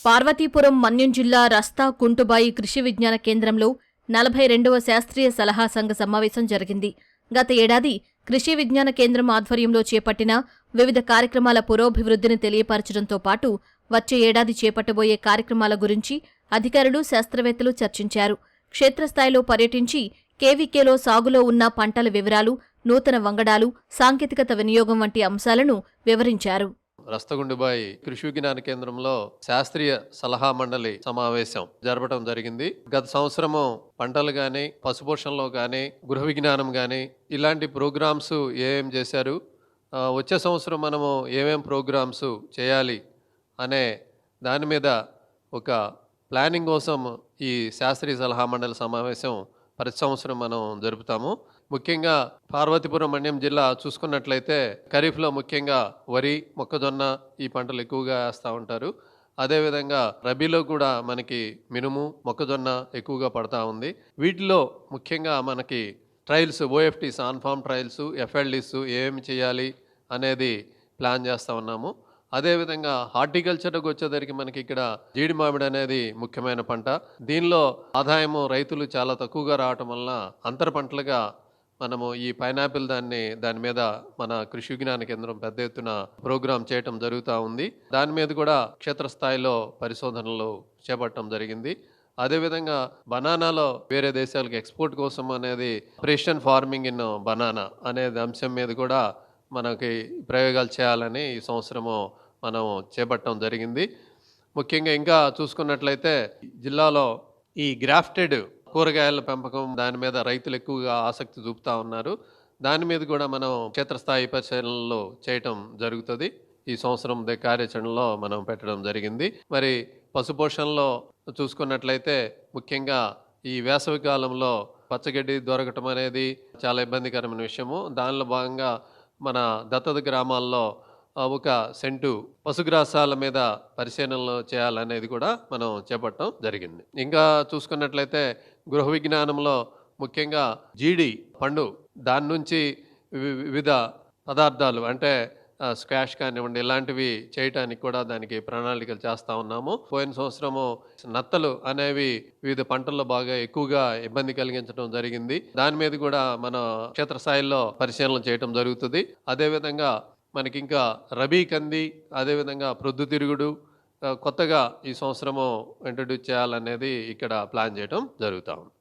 పార్వతీపురం మన్యం జిల్లా రస్తా కుంటుబాయి కృషి విజ్ఞాన కేంద్రంలో 42వ శాస్త్రీయ సలహా సంఘ సమావేశం జరిగింది. గత ఏడాది కృషి విజ్ఞాన కేంద్రం ఆధ్వర్యంలో చేపట్టిన వివిధ కార్యక్రమాల పురోభివృద్ధిని తెలియపరచడంతో పాటు వచ్చే ఏడాది చేపట్టబోయే కార్యక్రమాల గురించి అధికారులు, శాస్త్రవేత్తలు చర్చించారు. క్షేత్రస్థాయిలో పర్యటించి కేవీకేలో సాగులో ఉన్న పంటల వివరాలు, నూతన వంగడాలు, సాంకేతికత వినియోగం వంటి అంశాలను వివరించారు. రస్తగుండుబాయి కృషి విజ్ఞాన కేంద్రంలో శాస్త్రీయ సలహా మండలి సమావేశం జరపడం జరిగింది. గత సంవత్సరము పంటలు కానీ, పశుపోషణలో కానీ, గృహ విజ్ఞానం కానీ ఇలాంటి ప్రోగ్రామ్స్ ఏమేం చేశారు, వచ్చే సంవత్సరం మనము ఏమేం ప్రోగ్రామ్స్ చేయాలి అనే దాని మీద ఒక ప్లానింగ్ కోసం ఈ శాస్త్రీయ సలహా మండలి సమావేశం ప్రతి సంవత్సరం మనం జరుపుతాము. ముఖ్యంగా పార్వతీపురం మన్యం జిల్లా చూసుకున్నట్లయితే ఖరీఫ్లో ముఖ్యంగా వరి, మొక్కజొన్న ఈ పంటలు ఎక్కువగా వేస్తూ ఉంటారు. అదేవిధంగా రబీలో కూడా మనకి మినుము, మొక్కజొన్న ఎక్కువగా పడతా ఉంది. వీటిలో ముఖ్యంగా మనకి ట్రయల్స్, ఓఎఫ్టీస్, ఆన్ ఫామ్ ట్రయల్స్, ఎఫ్ఎల్డీస్ ఏమేమి చేయాలి అనేది ప్లాన్ చేస్తూ ఉన్నాము. అదేవిధంగా హార్టికల్చర్కి వచ్చేసరికి మనకి ఇక్కడ జీడి మామిడి అనేది ముఖ్యమైన పంట. దీనిలో ఆదాయము రైతులు చాలా తక్కువగా రావటం వలన అంతర పంటలుగా మనము ఈ పైనాపిల్ దాని మీద మన కృషి విజ్ఞాన కేంద్రం పెద్ద ఎత్తున ప్రోగ్రాం చేయటం జరుగుతూ ఉంది. దాని మీద కూడా క్షేత్రస్థాయిలో పరిశోధనలు చేపట్టడం జరిగింది. అదేవిధంగా బనానాలో వేరే దేశాలకు ఎక్స్పోర్ట్ కోసం అనేది ప్రెసిషన్ ఫార్మింగ్ ఇన్ బనానా అనే అంశం మీద కూడా మనకి ప్రయోగాలు చేయాలని ఈ సంవత్సరము మనం చేపట్టడం జరిగింది. ముఖ్యంగా ఇంకా చూసుకున్నట్లయితే జిల్లాలో ఈ గ్రాఫ్టెడ్ కూరగాయల పెంపకం దాని మీద రైతులు ఎక్కువగా ఆసక్తి చూపుతూ ఉన్నారు. దాని మీద కూడా మనం క్షేత్రస్థాయి పరిశీలనలు చేయటం జరుగుతుంది. ఈ సంవత్సరం కార్యాచరణలో మనం పెట్టడం జరిగింది. మరి పశుపోషణలో చూసుకున్నట్లయితే ముఖ్యంగా ఈ వేసవి కాలంలో పచ్చగడ్డి దొరకటం అనేది చాలా ఇబ్బందికరమైన విషయము. దానిలో భాగంగా మన దత్తత గ్రామాల్లో ఒక సెంటు పశుగ్రాసాల మీద పరిశీలనలు చేయాలనేది కూడా మనం చేపట్టడం జరిగింది. ఇంకా చూసుకున్నట్లయితే గృహ విజ్ఞానంలో ముఖ్యంగా జీడి పండు దాని నుంచి వివిధ పదార్థాలు అంటే స్క్వాష్ కానివ్వండి ఇలాంటివి చేయటానికి కూడా దానికి ప్రణాళికలు చేస్తూ ఉన్నాము. పోయిన సంవత్సరము నత్తలు అనేవి వివిధ పంటల్లో బాగా ఎక్కువగా ఇబ్బంది కలిగించడం జరిగింది. దాని మీద కూడా మన క్షేత్రస్థాయిలో పరిశీలన చేయటం జరుగుతుంది. అదేవిధంగా మనకి ఇంకా రబీ కంది, అదేవిధంగా ప్రొద్దుతిరుగుడు కొత్తగా ఈ సంవత్సరము ఇంట్రడ్యూస్ చేయాలనేది ఇక్కడ ప్లాన్ చేయడం జరుగుతూ ఉంది.